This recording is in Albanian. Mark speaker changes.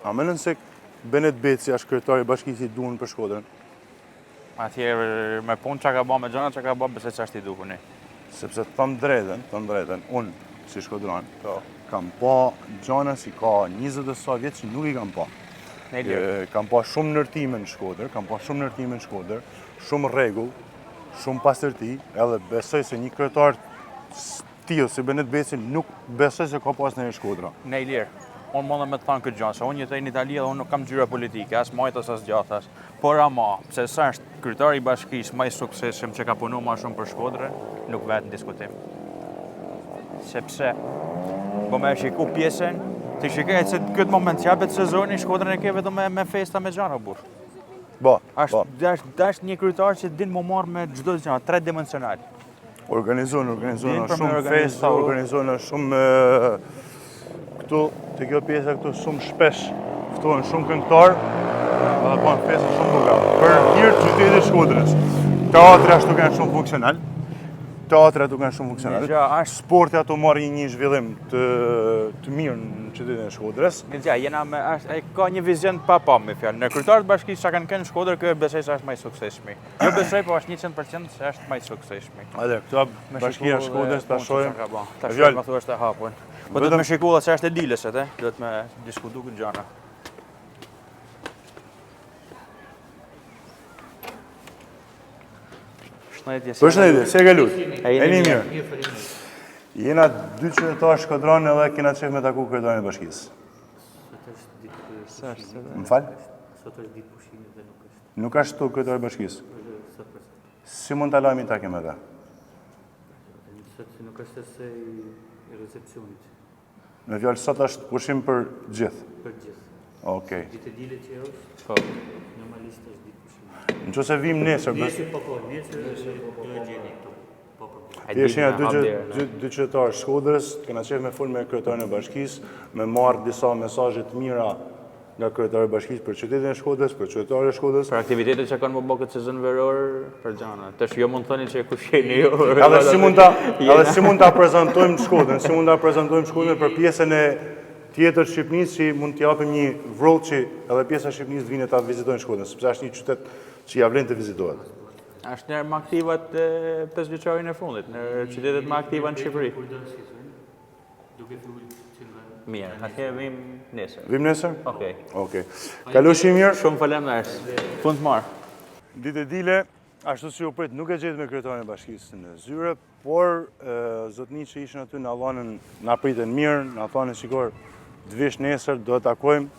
Speaker 1: A mendon se Benet Beci është kryetari i bashkisë i duhen për Shkodrën?
Speaker 2: Atje me punë që ka ba, me gjëna që ka ba, besoj që është i duhur ne.
Speaker 1: Sepse thëmë drejten, unë si shkodran, kam pa gjana si ka 20 e sa vjetë që nuk i kam pa. Kam pa shumë nërtime në Shkodër, shumë rregull, shumë pastërti, edhe besoj se një kryetar tillë si Benet Beci nuk besoj se ka pas në Shkodra.
Speaker 2: Ne i lirë, unë mundem me të thanë këtë gjanë, se unë jetoj në Itali dhe unë nuk kam gjyra politike, as majtës as gjathas. Por ama, pse sa është kryetari i bashkisë më i suksesshëm që ka punu më shumë për Shkodrën, nuk vetë në diskutim. Sepse, po me shiku pjesën, të shikaj se këtë moment japet sezoni, Shkodrën e ke vetëm me festa me gjana burë. Është një kryetar që din më marrë me çdo gjë, 3 dimensional.
Speaker 1: Organizon shumë festa, organizon shumë këtu, te kjo pjesa këtu shumë shpesh ftohen shumë këngëtar, dhe bën festa shumë bukur. Për hir të qytetit të Shkodrës. Teatri ashtu kanë shumë funksional. Sporti ato marrin një zhvillim të mirë në qytetin e Shkodrës.
Speaker 2: Ka një vizion pa me fjalë. Në kryetarët bashkisë që kanë kënë në Shkodër, kjo besoj se është më i suksesshmi. Jo besoj, po është 100% se është më i suksesshmi.
Speaker 1: Edhe këto bashkia e Shkodrës ta shohim.
Speaker 2: Ta shohim më thuash të hapun. Po do të më shikolla se është e diles atë, do të më diskutu këtë gjëra.
Speaker 1: Përshëndetje, se ke lut? E një mirë. Jena 2 qytetarë Shkodran edhe kena qef me taku kryetarin e bashkisë. Më falë?
Speaker 3: Sot është ditë pushimit dhe nuk është.
Speaker 1: Nuk është tu kryetari i bashkisë? Si mund të lajmi takim me ta?
Speaker 3: Sot nuk është se i recepcionit.
Speaker 1: Me fjallë, sot është pushim për gjithë?
Speaker 3: Për gjithë.
Speaker 1: Okej.
Speaker 3: Ditë e dile që është, normalisht është ditë pushimit.
Speaker 1: Në që se vim nesër...
Speaker 3: Nesër do e gjeni këtu.
Speaker 1: Ti është një 2 qytetarë Shkodrës, kena qef me fol me kryetarin e bashkisë, me marrë disa mesazhe të mira nga kryetari i bashkisë për qytetin e Shkodrës, për qytetarët e Shkodrës.
Speaker 2: Për aktivitetet që kanë më bërë këtë sezon veror për gjana. Tash jo mund të thoni që kush jeni ju.
Speaker 1: Edhe si mund ta prezantojmë Shkodrën, për pjesën e tjetër Shqipërisë që mund t'i japim një vrot që edhe pjesa e Shqipërisë vinë ta vizitojnë Shkodrën, sepse është një qytet që ja vlen të vizitohet.
Speaker 2: Është një më aktivat 5 vjeçarin e fundit, në qytetet më aktiva në Shqipëri. Mirë, atje vim nesër.
Speaker 1: Vim nesër?
Speaker 2: Okej.
Speaker 1: Kaloshi mirë?
Speaker 2: Shumë faleminderit. Fund të marr.
Speaker 1: Ditë e dile, ashtu si u prit, nuk e gjetëm me kryetarin e bashkisë në zyre, por zotni që ishin aty na pritën mirë, na thonë shikoj, të vish nesër, do të takojmë.